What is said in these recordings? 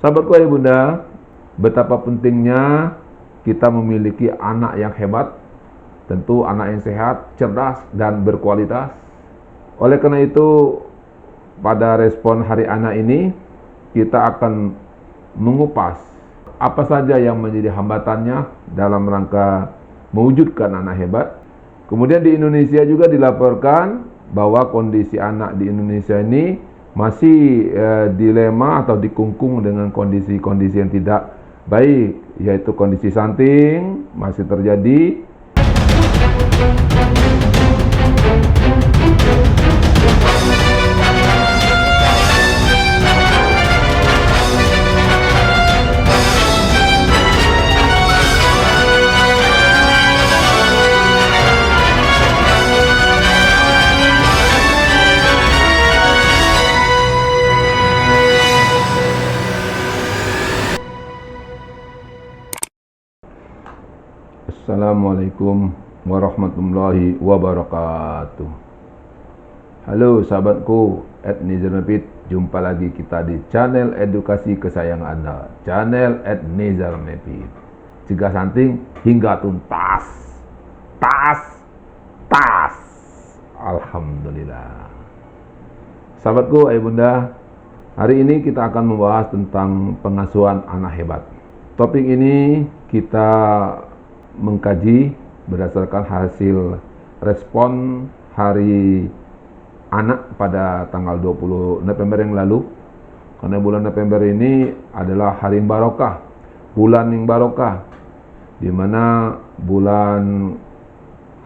Sahabatku ayah bunda, betapa pentingnya kita memiliki anak yang hebat, tentu anak yang sehat, cerdas, dan berkualitas. Oleh karena itu, pada respon Hari Anak ini, kita akan mengupas apa saja yang menjadi hambatannya dalam rangka mewujudkan anak hebat. Kemudian di Indonesia juga dilaporkan bahwa kondisi anak di Indonesia ini masih dilema atau dikungkung dengan kondisi-kondisi yang tidak baik, yaitu kondisi stunting masih terjadi. Assalamualaikum warahmatullahi wabarakatuh. Halo sahabatku, Nizar Mepit. Jumpa lagi kita di channel edukasi kesayangan Anda, channel Nizar Mepit. Cegah stunting hingga tuntas. Tas. Alhamdulillah. Sahabatku, ayah bunda, hari ini kita akan membahas tentang pengasuhan anak hebat. Topik ini kita mengkaji berdasarkan hasil respon Hari Anak pada tanggal 20 November yang lalu. Karena bulan November ini adalah hari yang barokah, bulan yang barokah, di mana bulan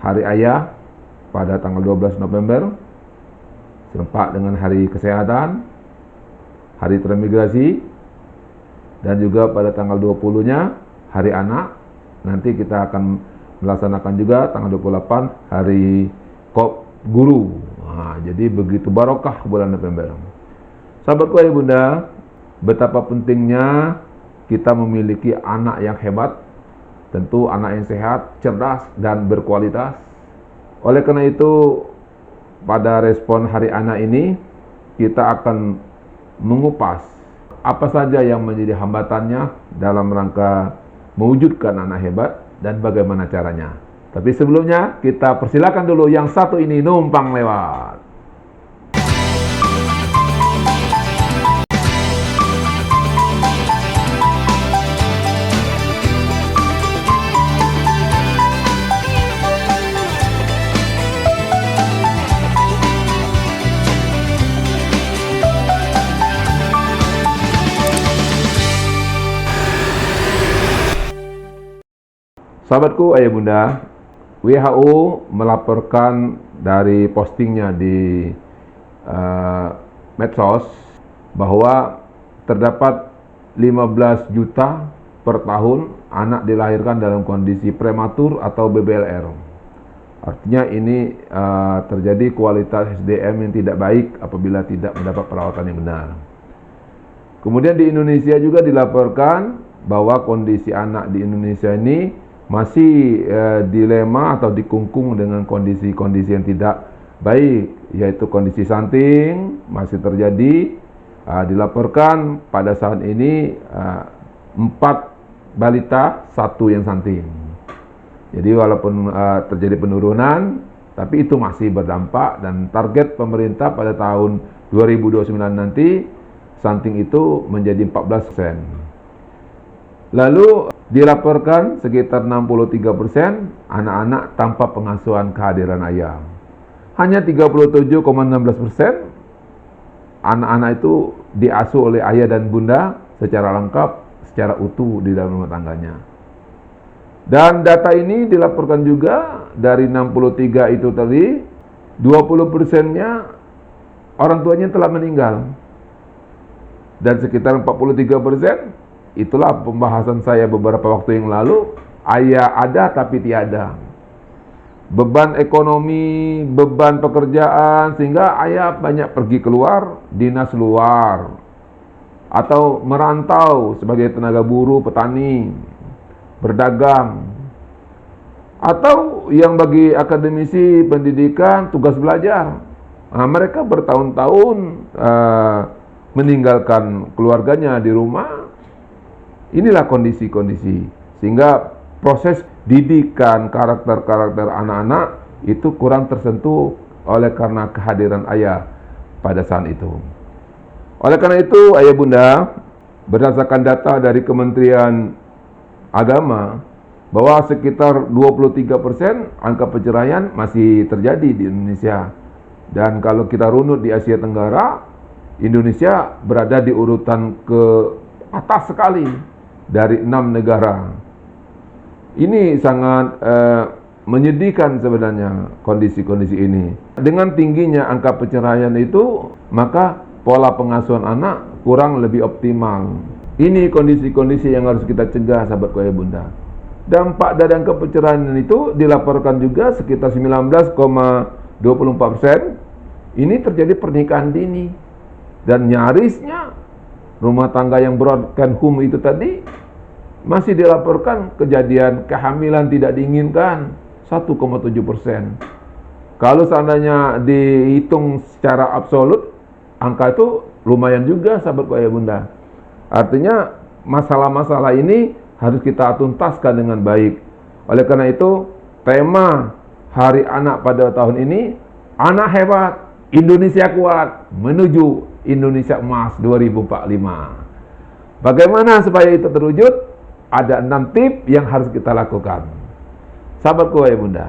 Hari Ayah pada tanggal 12 November serempak dengan Hari Kesehatan, Hari Transmigrasi, dan juga pada tanggal 20-nya Hari Anak. Nanti kita akan melaksanakan juga tanggal 28 Hari Guru. Jadi begitu barokah bulan November. Sahabatku ayah bunda, betapa pentingnya kita memiliki anak yang hebat, tentu anak yang sehat, cerdas, dan berkualitas. Oleh karena itu, pada respon Hari Anak ini, kita akan mengupas apa saja yang menjadi hambatannya dalam rangka mewujudkan anak hebat dan bagaimana caranya. Tapi sebelumnya kita persilakan dulu yang satu ini numpang lewat. Sahabatku ayah bunda, WHO melaporkan dari postingnya di medsos bahwa terdapat 15 juta per tahun anak dilahirkan dalam kondisi prematur atau BBLR. Artinya ini terjadi kualitas SDM yang tidak baik apabila tidak mendapat perawatan yang benar. Kemudian di Indonesia juga dilaporkan bahwa kondisi anak di Indonesia ini masih dilema atau dikungkung dengan kondisi-kondisi yang tidak baik, yaitu kondisi stunting masih terjadi. Dilaporkan pada saat ini 4 balita, 1 yang stunting. Jadi walaupun terjadi penurunan, tapi itu masih berdampak, dan target pemerintah pada tahun 2029 nanti stunting itu menjadi 14%. Lalu dilaporkan sekitar 63% anak-anak tanpa pengasuhan kehadiran ayah. Hanya 37,16% anak-anak itu diasuh oleh ayah dan bunda secara lengkap, secara utuh di dalam rumah tangganya. Dan data ini dilaporkan juga dari 63 itu tadi, 20%-nya orang tuanya telah meninggal. Dan sekitar 43%, itulah pembahasan saya beberapa waktu yang lalu, ayah ada tapi tiada. Beban ekonomi, beban pekerjaan, sehingga ayah banyak pergi keluar, dinas luar, atau merantau sebagai tenaga buruh, petani, berdagang, atau yang bagi akademisi pendidikan tugas belajar. Mereka bertahun-tahun meninggalkan keluarganya di rumah Inilah kondisi-kondisi sehingga proses didikan karakter-karakter anak-anak itu kurang tersentuh oleh karena kehadiran ayah pada saat itu. Oleh karena itu, ayah bunda, berdasarkan data dari Kementerian Agama bahwa sekitar 23% angka perceraian masih terjadi di Indonesia. Dan kalau kita runut di Asia Tenggara, Indonesia berada di urutan ke atas sekali dari 6 negara. Ini sangat menyedihkan sebenarnya kondisi-kondisi ini. Dengan tingginya angka perceraian itu, maka pola pengasuhan anak kurang lebih optimal. Ini kondisi-kondisi yang harus kita cegah, sahabatku ayah bunda. Dampak dari angka perceraian itu dilaporkan juga sekitar 19,24%. Ini terjadi pernikahan dini. Dan nyarisnya rumah tangga yang broken home itu tadi masih dilaporkan kejadian kehamilan tidak diinginkan 1,7%. Kalau seandainya dihitung secara absolut, angka itu lumayan juga sahabatku ayah bunda. Artinya masalah-masalah ini harus kita tuntaskan dengan baik. Oleh karena itu, tema Hari Anak pada tahun ini, Anak Hebat, Indonesia Kuat, menuju Indonesia Emas 2045. Bagaimana supaya itu terwujud? Ada 6 tips yang harus kita lakukan. Sahabatku ayah bunda.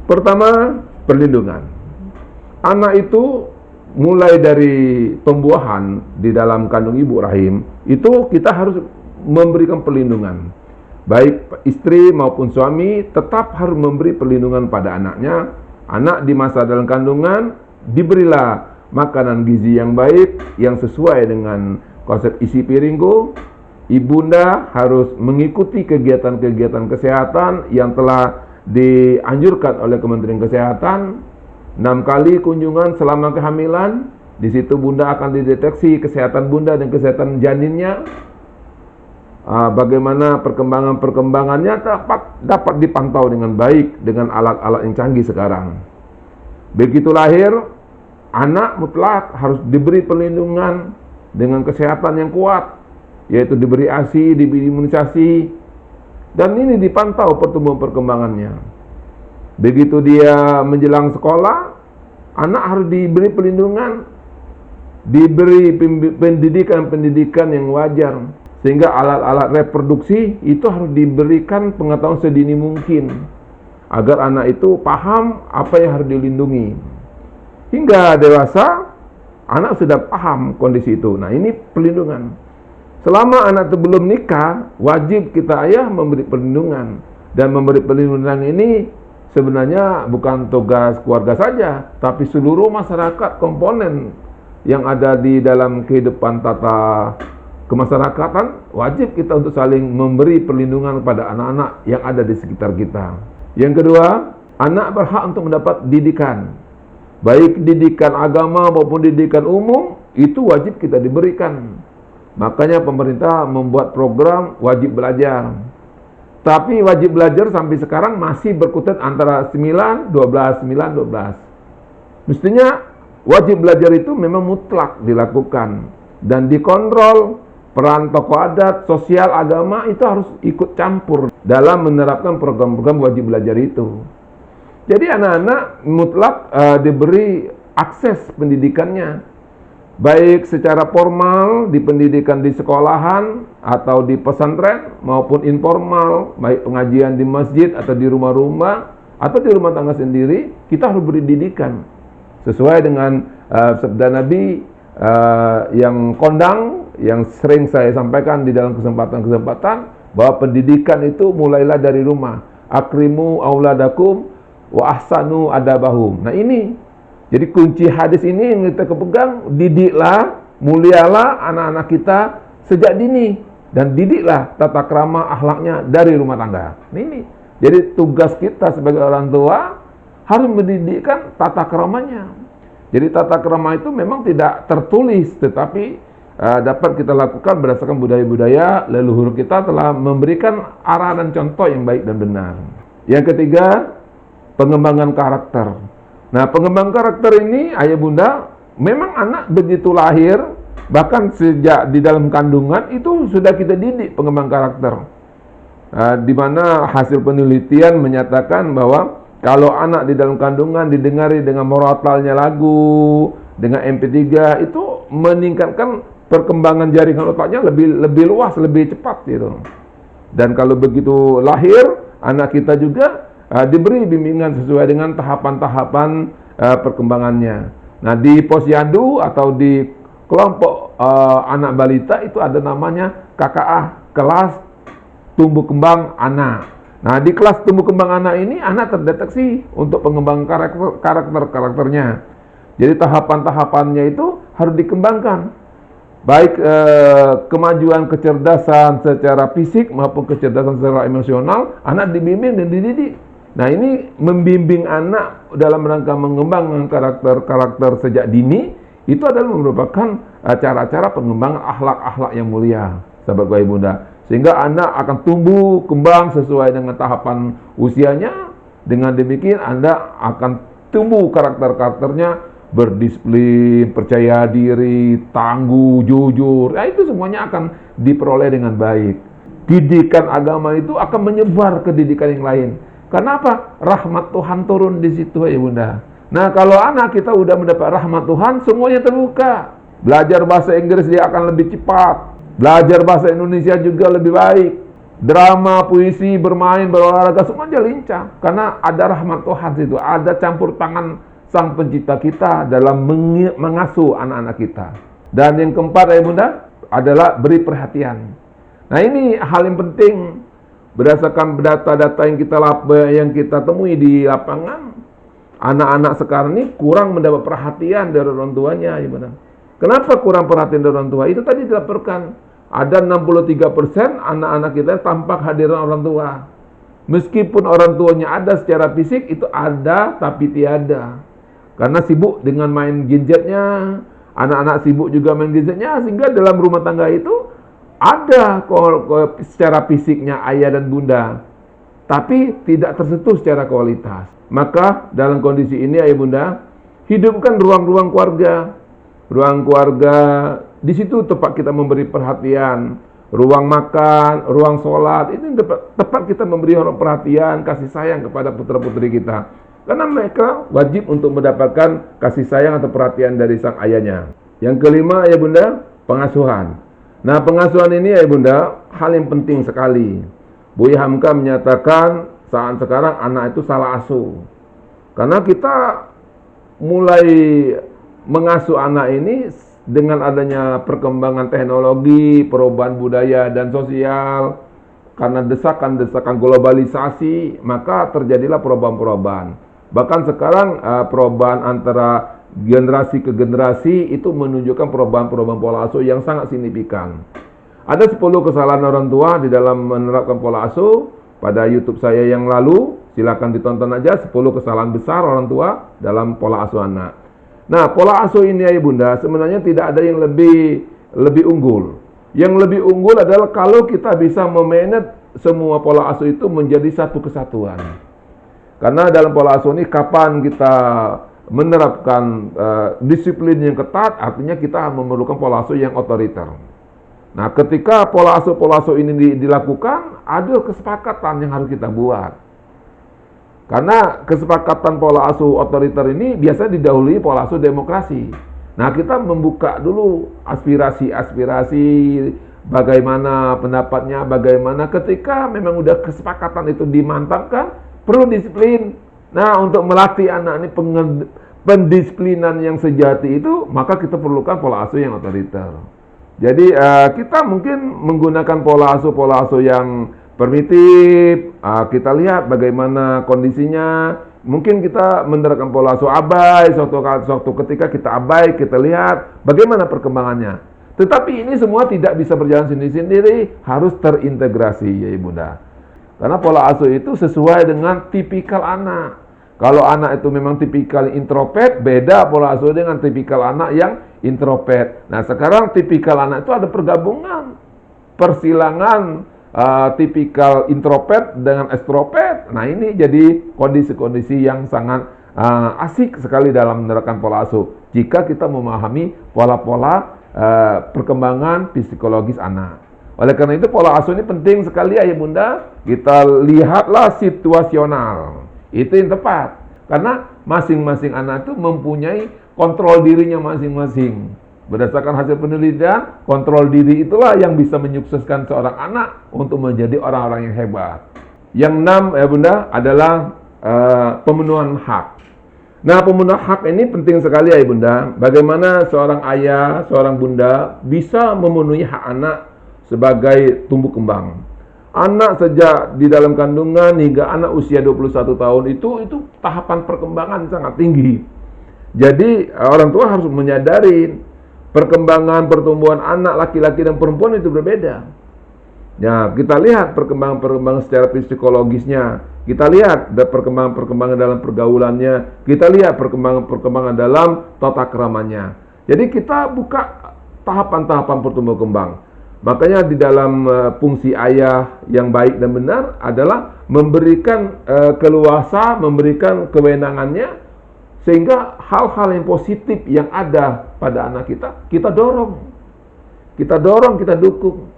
Pertama, perlindungan. Anak itu mulai dari pembuahan di dalam kandung ibu rahim, itu kita harus memberikan perlindungan. Baik istri maupun suami tetap harus memberi perlindungan pada anaknya. Anak di masa dalam kandungan diberilah makanan gizi yang baik, yang sesuai dengan konsep isi piringku. Ibunda harus mengikuti kegiatan-kegiatan kesehatan yang telah dianjurkan oleh Kementerian Kesehatan. 6 kali kunjungan selama kehamilan. Di situ bunda akan dideteksi kesehatan bunda dan kesehatan janinnya. Bagaimana perkembangannya dapat dipantau dengan baik dengan alat-alat yang canggih sekarang. Begitu lahir, anak mutlak harus diberi perlindungan dengan kesehatan yang kuat, yaitu diberi ASI, diberi imunisasi, dan ini dipantau pertumbuhan perkembangannya. Begitu dia menjelang sekolah, anak harus diberi perlindungan, diberi pendidikan yang wajar, sehingga alat-alat reproduksi itu harus diberikan pengetahuan sedini mungkin, agar anak itu paham apa yang harus dilindungi. Hingga dewasa, anak sudah paham kondisi itu. Nah, ini perlindungan. Selama anak itu belum nikah, wajib kita ayah memberi perlindungan. Dan memberi perlindungan ini sebenarnya bukan tugas keluarga saja, tapi seluruh masyarakat, komponen yang ada di dalam kehidupan tata kemasyarakatan, wajib kita untuk saling memberi perlindungan kepada anak-anak yang ada di sekitar kita. Yang kedua, anak berhak untuk mendapat didikan. Baik didikan agama maupun didikan umum, itu wajib kita diberikan. Makanya pemerintah membuat program wajib belajar. Tapi wajib belajar sampai sekarang masih berkutat antara 9, 12, 9, 12. Mestinya wajib belajar itu memang mutlak dilakukan dan dikontrol. Peran tokoh adat, sosial, agama itu harus ikut campur dalam menerapkan program-program wajib belajar itu. Jadi anak-anak mutlak diberi akses pendidikannya, baik secara formal di pendidikan di sekolahan atau di pesantren maupun informal, baik pengajian di masjid atau di rumah-rumah atau di rumah tangga sendiri, kita harus beri didikan sesuai dengan sabda Nabi yang kondang, yang sering saya sampaikan di dalam kesempatan-kesempatan, bahwa pendidikan itu mulailah dari rumah. Akrimu auladakum wa ahsanu adabahum. Nah ini, jadi kunci hadis ini yang kita kepegang, didiklah, mulialah anak-anak kita sejak dini, dan didiklah tata krama akhlaknya dari rumah tangga. Nah ini, jadi tugas kita sebagai orang tua harus mendidikkan tata kramanya. Jadi tata krama itu memang tidak tertulis, tetapi dapat kita lakukan berdasarkan budaya-budaya leluhur kita telah memberikan arah dan contoh yang baik dan benar. Yang ketiga, pengembangan karakter. Nah, pengembangan karakter ini ayah bunda, memang anak begitu lahir Bahkan sejak di dalam kandungan itu sudah kita didik pengembang karakter. Di mana hasil penelitian menyatakan bahwa kalau anak di dalam kandungan didengari dengan moratalnya lagu, dengan MP3 itu meningkatkan perkembangan jaringan otaknya lebih luas, lebih cepat gitu. Dan kalau begitu lahir, anak kita juga diberi bimbingan sesuai dengan tahapan-tahapan perkembangannya. Nah, di posyandu atau di kelompok anak balita itu ada namanya KKA, kelas tumbuh kembang anak. Nah, di kelas tumbuh kembang anak ini anak terdeteksi untuk pengembangan karakternya. Jadi tahapan-tahapannya itu harus dikembangkan. Baik kemajuan kecerdasan secara fisik maupun kecerdasan secara emosional, anak dibimbing dan dididik. Nah, ini membimbing anak dalam rangka mengembangkan karakter sejak dini, itu adalah merupakan cara-cara pengembangan akhlak-akhlak yang mulia, sahabat Bapak Bunda. Sehingga anak akan tumbuh kembang sesuai dengan tahapan usianya. Dengan demikian Anda akan tumbuh karakternya berdisiplin, percaya diri, tangguh, jujur. Nah, itu semuanya akan diperoleh dengan baik. Didikan agama itu akan menyebar ke didikan yang lain. Kenapa? Rahmat Tuhan turun di situ, ya Bunda. Nah, kalau anak kita udah mendapat rahmat Tuhan, semuanya terbuka. Belajar bahasa Inggris dia akan lebih cepat. Belajar bahasa Indonesia juga lebih baik. Drama, puisi, bermain, berolahraga, semuanya lincah. Karena ada rahmat Tuhan situ. Ada campur tangan Sang Pencipta kita dalam mengasuh anak-anak kita. Dan yang keempat, ya Bunda, adalah beri perhatian. Nah, ini hal yang penting. Berdasarkan data-data yang kita temui di lapangan, anak-anak sekarang ini kurang mendapat perhatian dari orang tuanya, ya Bunda. Kenapa kurang perhatian dari orang tua? Itu tadi dilaporkan, ada 63% anak-anak kita tampak hadiran orang tua. Meskipun orang tuanya ada secara fisik, itu ada tapi tiada. Karena sibuk dengan main gadgetnya, anak-anak sibuk juga main gadgetnya, sehingga dalam rumah tangga itu ada secara fisiknya ayah dan bunda, tapi tidak tersentuh secara kualitas. Maka dalam kondisi ini, ayah bunda, hidupkan ruang-ruang keluarga. Ruang keluarga, di situ tempat kita memberi perhatian. Ruang makan, ruang sholat, itu tempat kita memberi perhatian, kasih sayang kepada putra-putri kita. Karena mereka wajib untuk mendapatkan kasih sayang atau perhatian dari sang ayahnya. Yang kelima, ayah bunda, pengasuhan. Nah, pengasuhan ini, ayah bunda, hal yang penting sekali. Buya Hamka menyatakan saat sekarang anak itu salah asuh. Karena kita mulai mengasuh anak ini dengan adanya perkembangan teknologi, perubahan budaya dan sosial, karena desakan-desakan globalisasi, maka terjadilah perubahan-perubahan. Bahkan sekarang perubahan antara generasi ke generasi itu menunjukkan perubahan-perubahan pola asuh yang sangat signifikan. Ada 10 kesalahan orang tua di dalam menerapkan pola asuh. Pada YouTube saya yang lalu, silakan ditonton aja 10 kesalahan besar orang tua dalam pola asuh anak. Nah, pola asuh ini, ya bunda, sebenarnya tidak ada yang lebih unggul. Yang lebih unggul adalah kalau kita bisa memanage semua pola asuh itu menjadi satu kesatuan. Karena dalam pola asuh ini kapan kita menerapkan disiplin yang ketat, artinya kita memerlukan pola asuh yang otoriter. Nah, ketika pola asuh ini dilakukan, ada kesepakatan yang harus kita buat. Karena kesepakatan pola asuh otoriter ini biasanya didahului pola asuh demokrasi. Nah, kita membuka dulu aspirasi-aspirasi, bagaimana pendapatnya, bagaimana ketika memang udah kesepakatan itu dimantapkan, perlu disiplin. Nah, untuk melatih anak ini pendisiplinan yang sejati itu, maka kita perlukan pola asuh yang otoriter. Jadi kita mungkin menggunakan pola asuh yang primitif, kita lihat bagaimana kondisinya. Mungkin kita menerapkan pola asuh abai, suatu ketika kita abai, kita lihat bagaimana perkembangannya. Tetapi ini semua tidak bisa berjalan sendiri-sendiri, harus terintegrasi, ya Bunda. Karena pola asuh itu sesuai dengan tipikal anak. Kalau anak itu memang tipikal introvert, beda pola asuh dengan tipikal anak yang introvert. Nah, sekarang tipikal anak itu ada pergabungan, persilangan tipikal introvert dengan extrovert. Nah, ini jadi kondisi-kondisi yang sangat asik sekali dalam menerapkan pola asuh. Jika kita memahami pola-pola perkembangan psikologis anak. Oleh karena itu pola asuh ini penting sekali ayah bunda, kita lihatlah situasional. Itu yang tepat. Karena masing-masing anak itu mempunyai kontrol dirinya masing-masing. Berdasarkan hasil penelitian, kontrol diri itulah yang bisa menyukseskan seorang anak untuk menjadi orang-orang yang hebat. Yang 6 ayah bunda adalah pemenuhan hak. Nah, pemenuhan hak ini penting sekali ayah bunda. Bagaimana seorang ayah, seorang bunda bisa memenuhi hak anak sebagai tumbuh kembang. Anak sejak di dalam kandungan hingga anak usia 21 tahun itu tahapan perkembangan sangat tinggi. Jadi orang tua harus menyadari perkembangan pertumbuhan anak laki-laki dan perempuan itu berbeda. Ya, kita lihat perkembangan secara psikologisnya, kita lihat perkembangan dalam pergaulannya, kita lihat perkembangan dalam tata keramanya. Jadi kita buka tahapan-tahapan pertumbuhan kembang. Makanya di dalam fungsi ayah yang baik dan benar adalah memberikan keluasan, memberikan kewenangannya, sehingga hal-hal yang positif yang ada pada anak kita dorong. Kita dukung.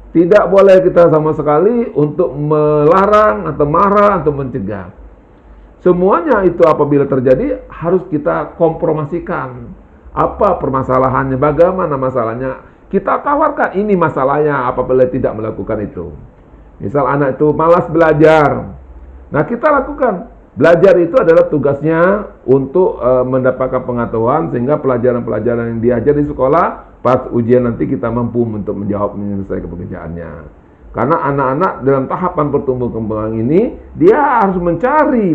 Tidak boleh kita sama sekali untuk melarang atau marah atau mencegah. Semuanya itu apabila terjadi harus kita kompromasikan. Apa permasalahannya, bagaimana masalahnya. Kita tawarkan ini masalahnya apabila tidak melakukan itu. Misal anak itu malas belajar. Nah, kita lakukan. Belajar itu adalah tugasnya untuk mendapatkan pengetahuan sehingga pelajaran-pelajaran yang diajar di sekolah pas ujian nanti kita mampu untuk menjawab menyelesaikan pekerjaannya. Karena anak-anak dalam tahapan pertumbuhan kembang ini dia harus mencari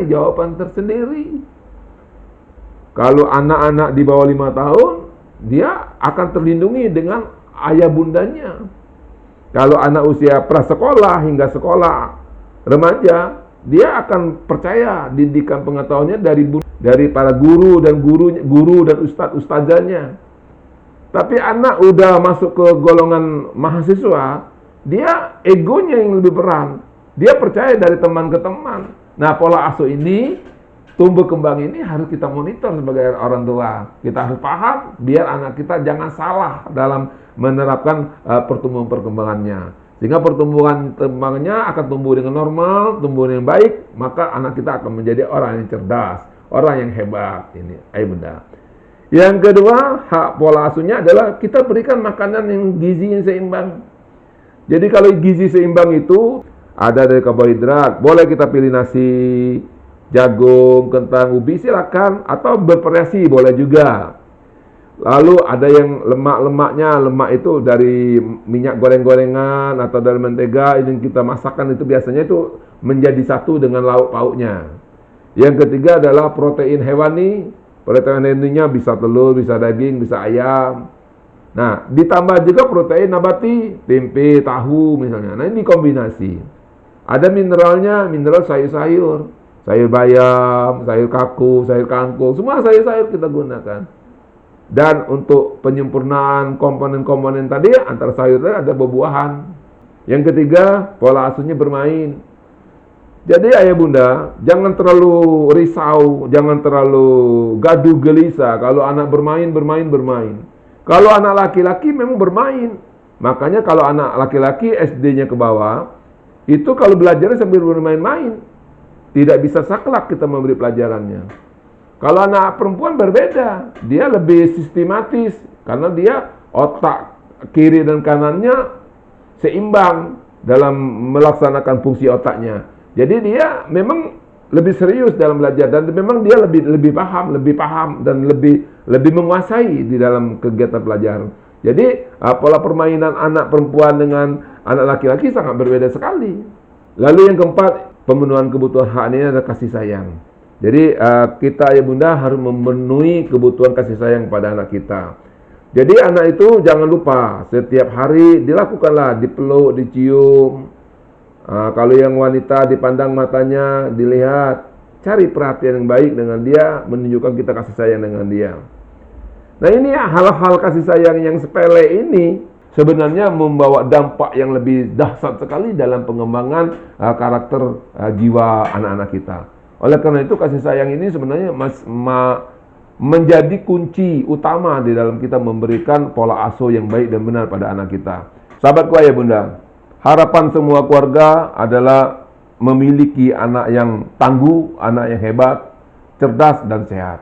jawaban tersendiri. Kalau anak-anak di bawah 5 tahun dia akan terlindungi dengan ayah bundanya. Kalau anak usia prasekolah hingga sekolah remaja, dia akan percaya didikan pengetahuannya dari para guru dan ustadzanya. Tapi anak udah masuk ke golongan mahasiswa, dia egonya yang lebih berat. Dia percaya dari teman ke teman. Nah, pola asuh ini, tumbuh kembang ini harus kita monitor sebagai orang tua. Kita harus paham biar anak kita jangan salah dalam menerapkan pertumbuhan perkembangannya. Sehingga pertumbuhan kembangnya akan tumbuh dengan normal, tumbuh yang baik, maka anak kita akan menjadi orang yang cerdas, orang yang hebat. Ini ayah bunda. Yang kedua, hak pola asuhnya adalah kita berikan makanan yang gizi yang seimbang. Jadi kalau gizi seimbang itu ada dari karbohidrat, boleh kita pilih nasi, jagung, kentang, ubi, silakan, atau bervariasi boleh juga. Lalu ada yang lemak-lemaknya, lemak itu dari minyak goreng-gorengan atau dari mentega yang kita masakkan itu biasanya itu menjadi satu dengan lauk pauknya. Yang ketiga adalah protein hewani. Protein hewaninya bisa telur, bisa daging, bisa ayam. Nah, ditambah juga protein nabati, tempe, tahu misalnya. Nah, ini kombinasi. Ada mineralnya, mineral sayur-sayur. Sayur bayam, sayur kaku, sayur kangkung, semua sayur-sayur kita gunakan. Dan untuk penyempurnaan komponen-komponen tadi, antara sayur tadi ada buah-buahan. Yang ketiga, pola asuhnya bermain. Jadi ayah bunda, jangan terlalu risau, jangan terlalu gaduh gelisah. Kalau anak bermain. Kalau anak laki-laki memang bermain. Makanya kalau anak laki-laki SD-nya ke bawah, itu kalau belajarnya sambil bermain-main. Tidak bisa saklek kita memberi pelajarannya. Kalau anak perempuan berbeda, dia lebih sistematis karena dia otak kiri dan kanannya seimbang dalam melaksanakan fungsi otaknya. Jadi dia memang lebih serius dalam belajar dan memang dia lebih paham dan lebih menguasai di dalam kegiatan pelajaran. Jadi pola permainan anak perempuan dengan anak laki-laki sangat berbeda sekali. Lalu yang keempat, pemenuhan kebutuhan hak ini adalah kasih sayang. Jadi kita ayah bunda harus memenuhi kebutuhan kasih sayang pada anak kita. Jadi anak itu jangan lupa setiap hari dilakukanlah, dipeluk, dicium. Kalau yang wanita dipandang matanya, dilihat, cari perhatian yang baik dengan dia, menunjukkan kita kasih sayang dengan dia. Nah ini hal-hal kasih sayang yang sepele ini sebenarnya membawa dampak yang lebih dahsyat sekali dalam pengembangan karakter jiwa anak-anak kita. Oleh karena itu kasih sayang ini sebenarnya menjadi kunci utama di dalam kita memberikan pola asuh yang baik dan benar pada anak kita. Sahabatku ayah bunda, harapan semua keluarga adalah memiliki anak yang tangguh, anak yang hebat, cerdas dan sehat.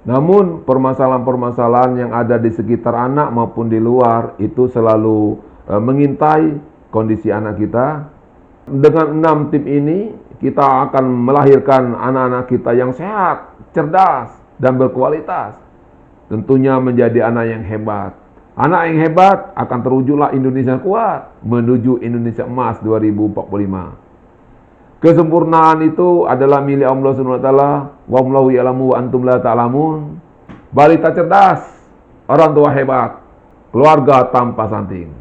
Namun permasalahan-permasalahan yang ada di sekitar anak maupun di luar itu selalu mengintai kondisi anak kita. Dengan 6 tip ini kita akan melahirkan anak-anak kita yang sehat, cerdas, dan berkualitas. Tentunya menjadi anak yang hebat. Anak yang hebat akan terwujudlah Indonesia kuat menuju Indonesia Emas 2045. Kesempurnaan itu adalah milik Allah Subhanahu wa taala. Wallahu ya'lamu wa antum la ta'lamun. Balita cerdas, orang tua hebat, keluarga tanpa santing.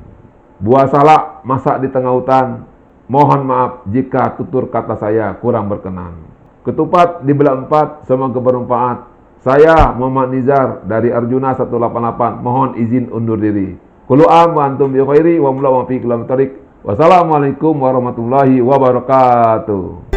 Buah salak masak di tengah hutan. Mohon maaf jika tutur kata saya kurang berkenan. Ketupat dibelah 4, semoga bermanfaat. Saya Muhammad Nizar dari Arjuna 188. Mohon izin undur diri. Kullu am wa antum bi khairi wa mulawwa fi kulli tariq. Wassalamualaikum warahmatullahi wabarakatuh.